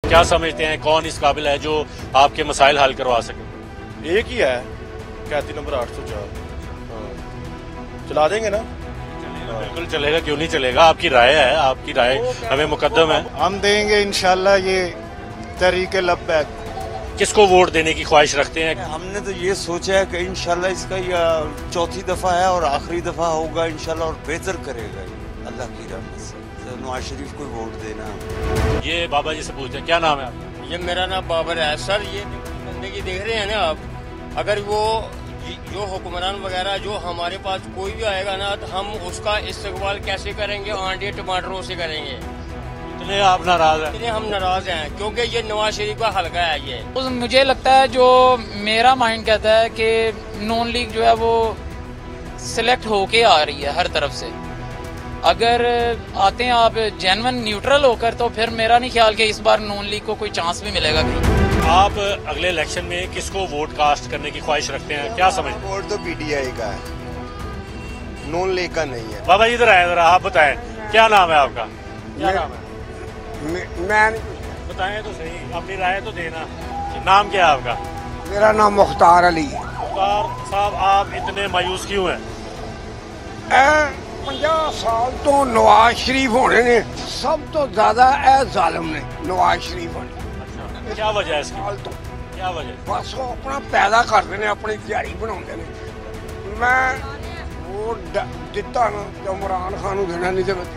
क्या समझते हैं कौन इस काबिल है जो आपके मसाइल हल करवा सके? एक ही है, कहती नंबर 804। चला देंगे ना? बिल्कुल चलेगा, क्यों नहीं चलेगा। आपकी राय है, आपकी राय हमें मुकद्दम है। हम देंगे इंशाल्लाह ये तहरीके लब्बैक। किसको वोट देने की ख्वाहिश रखते हैं? हमने तो ये सोचा है कि इंशाल्लाह इसका ये चौथी दफा है और आखिरी दफा होगा इंशाल्लाह, और बेहतर करेगा अल्लाह की रहमत से। तो नवाज शरीफ को वोट देना। ये बाबा जी से पूछते हैं, क्या नाम है आपका? ये मेरा नाम बाबर है सर। ये जिंदगी देख रहे हैं ना आप, अगर वो जो हुक्मरान वगैरह जो हमारे पास कोई भी आएगा ना, तो हम उसका इस्तेमाल कैसे करेंगे? आंडे टमाटरों से करेंगे। इतने आप नाराज हैं? इतने हम नाराज हैं क्योंकि ये नवाज शरीफ का हल्का है। ये मुझे लगता है, जो मेरा माइंड कहता है कि नून लीग जो है वो सिलेक्ट होके आ रही है हर तरफ से। अगर आते हैं आप जेन्युइन न्यूट्रल होकर, तो फिर मेरा नहीं ख्याल कि इस बार नून लीग को कोई चांस भी मिलेगा कहीं। आप अगले इलेक्शन में किसको वोट कास्ट करने की ख्वाहिश रखते हैं, क्या समझते हैं? वोट तो पीटीआई का है, नून लीग का नहीं है। बाबा जी इधर आए, जरा आप बताएं, क्या नाम है आपका? क्या नाम है? मैं बताएं तो सही, अपनी राय तो देना। नाम क्या है आपका? मेरा नाम मुख्तार अली है। मुख्तार साहब, आप इतने मायूस क्यों हैं? 50 साल तो नवाज शरीफ होने ने सब तो ज्यादा जालिम ने नवाज शरीफ होने। अच्छा, क्या वजह है इसकी? तो क्या वजह? बस वो अपना पैदा करते ने, अपनी दिहाड़ी बनाते ने। मैं वोट दिता ना तो इमरान खान को देना, नहीं तो मैं